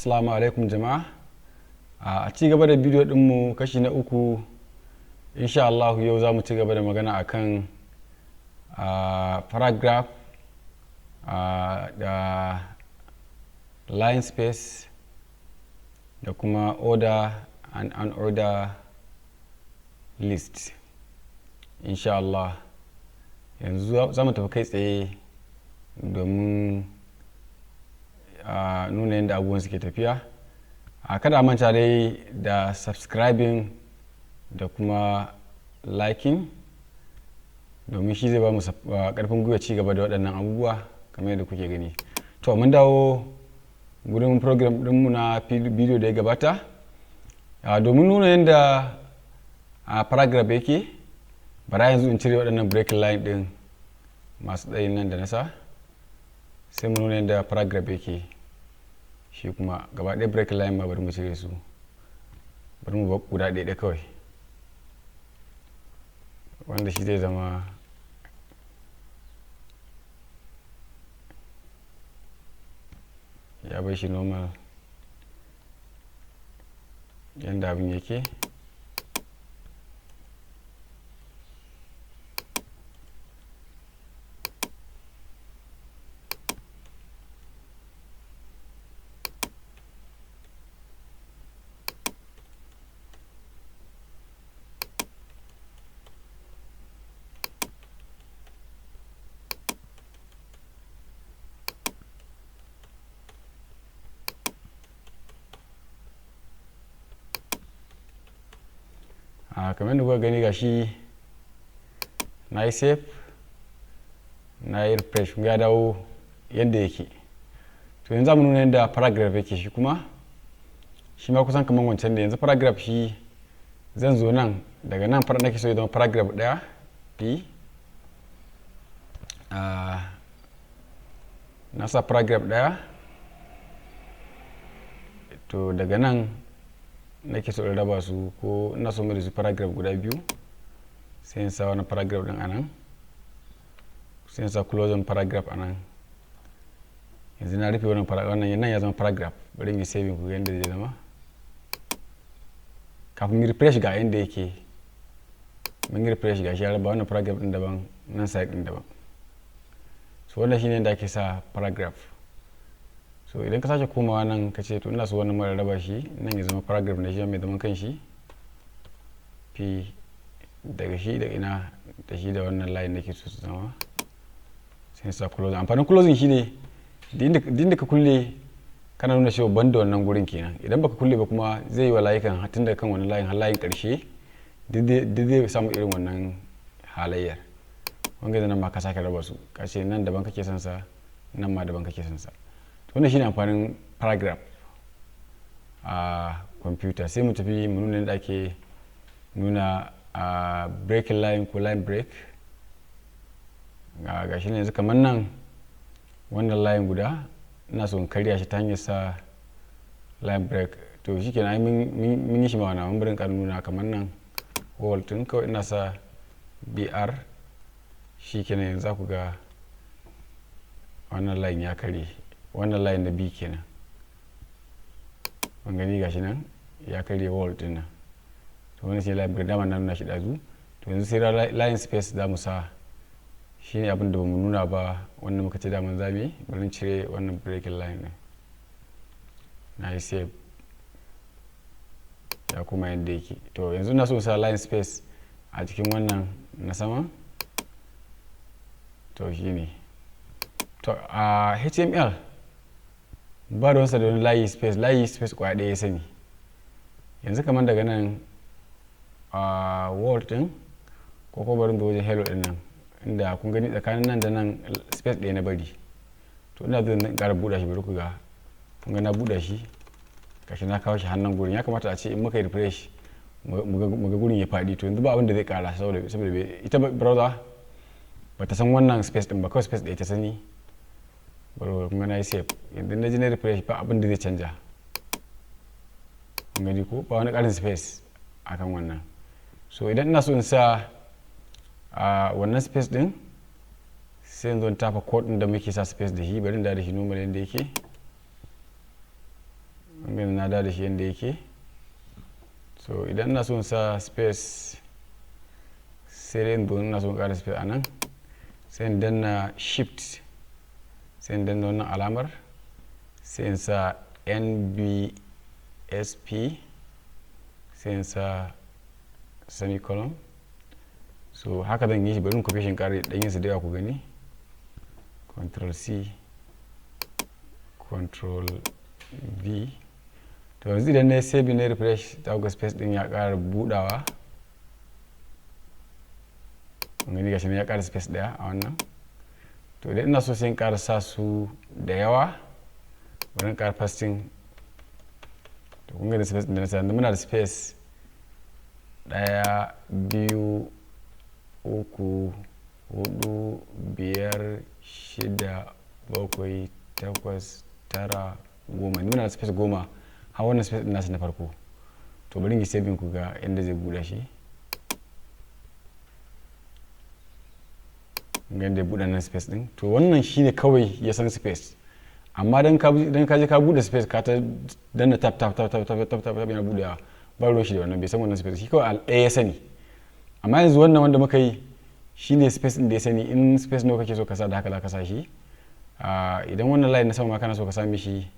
Assalamu alaikum jama'a. A ci gaba da bidiyo dinmu kashi na uku, insha Allah yau za mu ci gaba da magana akan paragraph da line space da kuma order and unorder list. Insha Allah yanzu za mu tafi kai tsaye domin nuna yadda abubuwan suke tafiya. Kada manta dai da subscribing da kuma liking domin shi zai ba mu karfin gwiwa ci gaba da waɗannan abubuwa kamar yadda kuke gani. To mun dawo gurin program ɗinmu na bidiyo da ya gabata domin nuna yadda paragraph yake. Bara yanzu in cire waɗannan breaking line ɗin masu tsayin nan da nasa, sai mu nuna yadda paragraph yake. Shi kuma gaba ɗaya breaking line ma bari mu cire su, bari mu guda ɗaya kawai wanda shi zai zama ya bai shi normal yadda abin yake. Kamar yadda kuka gani gashi na yi save, na yi refresh, ya dawo yadda yake. To yanzu za mu nuna yadda paragraph yake. Shi kuma shi ma kusan kamar wancan da yanzu paragraph shi zan zo nan daga nan nake so ya zama paragraph ɗaya p na sa paragraph ɗaya. To daga nan nake so in raba su, ko ina so mai da su paragraph guda biyu, sai in sa wani paragraph din anan, sai in sa closing paragraph anan. Yanzu na rufe wannan nan ya zama paragraph. Bari in yi saving ku yanda zai zama. Kafin mu refresh ga yanda yake, mun yi refresh ga shi ya raba wannan paragraph din daban, nan side din daban. So wannan shine yanda ake sa paragraph. So idan ka sake komawa nan ka ce to ina so wannan mara raba shi, nan ya zama paragraph na shi mai zaman kanshi p, daga shi da ina da shi da wannan line nake so su zama, sai sa closing. Amfanin closing shine din da ka kulle kana nuna cewa ban da wannan gurin kenan. Idan baka kulle ba kuma zai yi wa layukan tun daga kan wannan layin har layin karshe duk zai samu irin wannan halayyar. Wanga da nan ma ka sake raba su, ka ce nan daban kake son sa, nan ma daban kake son sa. Wannan shine amfanin paragraph a computer. Sai mu tafi mu nuna yadda ake nuna breaking line ko line break. Ga shi ne yanzu kamar nan wannan line guda ina so in karya shi ta hanyar sa line break. To shi kenan mun yi shi ma wannan barin ka nuna kamar nan wall tun kawai ina sa br. Shi kenan yanzu za ku ga wannan line ya karye, wannan line na b kenan. Ban gani gashi nan ya karye wall din nan. To wannan shi line break, dama na nuna shi dazu. To yanzu sai line space za mu sa, shine abin da bamu nuna ba wannan muka ce daman zamu. Bari cire wannan breaking line din, na yi save ya kuma yadda yake. To yanzu ina so sa line space a cikin wannan na sama. To shine to a HTML ba da wasa da wani layi space kwaya ɗaya ya sani. Yanzu kamar daga nan a word din ko barin da wajen hello din nan, inda kun gani tsakanin nan da nan space ɗaya na bari. To ina zan ƙara buɗa shi, bari ku ga kun ga na buɗa shi, kashi na kawo shi hannun gurin. Ya kamata a ce in muka yi refresh mu ga gurin ya faɗi. To yanzu ba abin da zai ƙara saboda ita browser ba ta san wannan space din ba, kawai space ɗaya ta sani. Bari kun ga na yi save. Yanzu na ji na refresh ba abin da zai canja. Kun gani ko ba wani ƙarin space akan wannan. So idan ina so in sa wannan space din, sai yanzu tafa code din da muke sa space da shi. Bari da shi normal yanda yake. gani na da shi yadda yake. So idan ina so in sa space sai dai in zo ina so in ƙara space a nan, sai in danna shift, sai in danna wannan alamar, sai in sa NBSP, sai in sa semicolon. So haka zan yi shi, bari in copy shi in ƙara ɗan yin su da yawa ku gani. Control C, Control V. To yanzu idan na save na refresh, ta ga space din ya ƙara budawa. Gani gashi ne ya ƙara space ɗaya a wannan. To idan ina so sai in ƙara sa su da yawa, bari in ƙara pasting. To kun ga da space din da na sa, muna da space 1, 2, 3, 4, 5, 6, 7, 8, 9, 10. Muna da space 10 har wannan space din nasu na farko. To bari in yi saving ku ga inda zai buɗe shi. Ga da buɗe nan space din. To wannan shine kawai ya san space. Amma dan ka je ka buɗe space ka ta danna tap yana buɗewa, ba ruwan shi da wannan, bai san wannan space. Shi kawai ɗaya ya sani. Amma yanzu wannan wanda muka yi shine space din da ya sani. In space nawa kake so ka sa da haka za ka sa shi. Idan wannan line na sama ma kana so ka sami shi,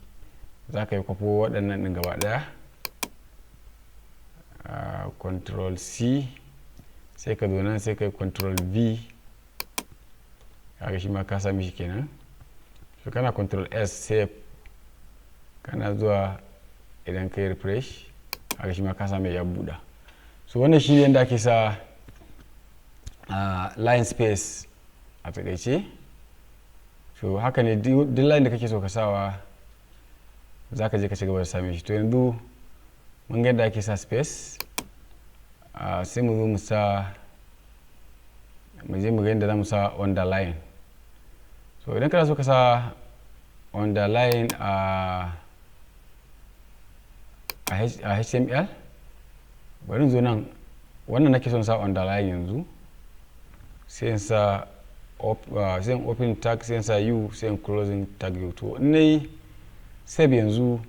za ka yi kwafo waɗannan ɗin gaba ɗaya. Control C, sai ka zo nan sai ka yi Control V, kaga shi ma ka sami shi kenan. So kana Control S save, kana zuwa idan ka yi refresh, kaga shi ma ka sami ya buɗa. So wannan shi ne yadda ake sa line space a taƙaice. So haka ne duk line da kake so ka sawa za ka je ka ci gaba da same shi. To yanzu mun ga yadda ake sa space, sai mu zo mu je mu ga yadda za mu sa underline. So idan kana so ka sa underline a HTML, bari in zo nan, wannan nake son sa underline yanzu, sai in sa sai in open tag, sai in sa u, sai in closing tag u. To in nayi save yanzu,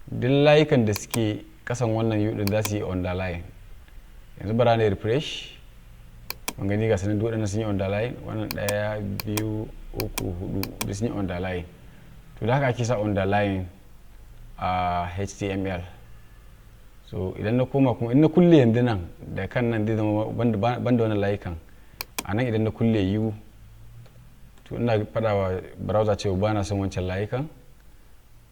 duk layukan da suke kasan wannan u din za su yi underline. Yanzu bara na refresh, mun gani ga sanin duk waɗannan sun yi underline, wannan 1, 2, 3, 4 duk sun yi underline. To da haka ake sa underline a HTML. So idan na koma kuma in na kulle yanzu nan da kan nan zai zama banda wannan layukan. A nan idan na kulle u, to ina faɗa wa browser cewa ba na son wancan layukan,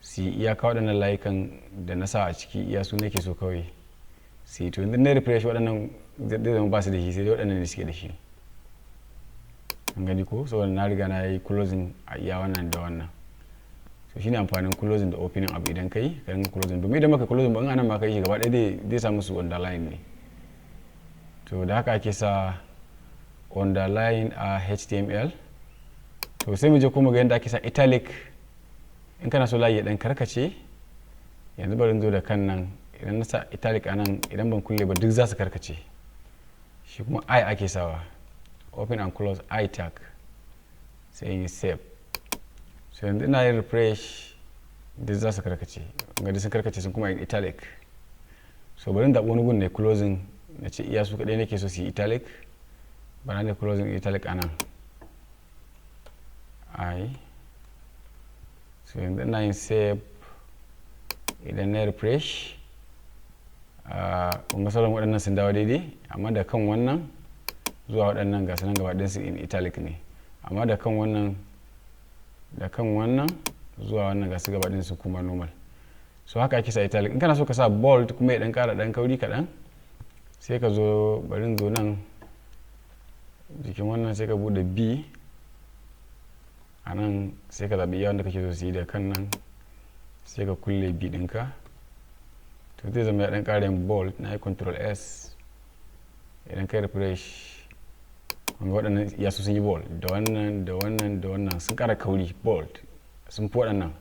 su yi iyaka waɗannan layukan da na sa a ciki, iya su nake so kawai. Sai to yanzu na refresh waɗannan zai zama ba su da shi, sai dai waɗannan ne suke da shi. An gani ko? Saboda na riga na yi closing a iya wannan da wannan. So shine amfanin closing da opening abu idan kai ka rinka closing. Domin idan baka closing ba in anan ma kai shi gaba ɗaya zai sa musu underline ne. To da haka ake sa underline a HTML. To sai mu je kuma ga yadda ake sa italic. In kana so layi ya dan karkace, yanzu bari zo da kan nan, idan na sa italic a nan, idan ban kulle ba duk za su karkace. Shi kuma I ake sawa, open and close I tag, sai in yi save. So yanzu ina yin refresh, duk za su karkace. Ga sun karkace sun kuma yin italic. So bari da wani gun ne closing, na ce iya su kaɗai nake so su yi italic. Bana ne closing italic a nan. So yanzu ina yin save, idan na refresh, kun ga sauran waɗannan sun dawo daidai, amma da kan wannan zuwa waɗannan ga sanan gaba ɗinsu in italic ne, amma da kan wannan zuwa wannan ga su gaba ɗinsu kuma normal. So haka ake sa italic. In kana so ka sa bold kuma ya ɗan ƙara ɗan kauri kaɗan, sai ka zo bari zo nan jikin wannan sai ka buɗe B, a nan sai ka zaɓi yawan da kake so su yi da kan nan, sai ka kulle B ɗinka. To zai zama ya ɗan ƙara yin bold, na yi Control S, idan kai refresh, kuma waɗannan yasu sun yi bold, da wannan sun ƙara kauri, bold sun fi waɗannan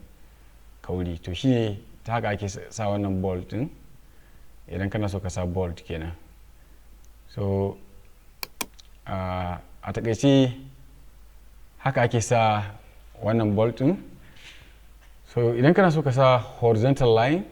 kauri. To shi ne ta haka ake sa wannan bold ɗin idan kana so ka sa bold kenan. So a taƙaice haka ake sa wannan bold ɗin. So idan kana so ka sa horizontal line,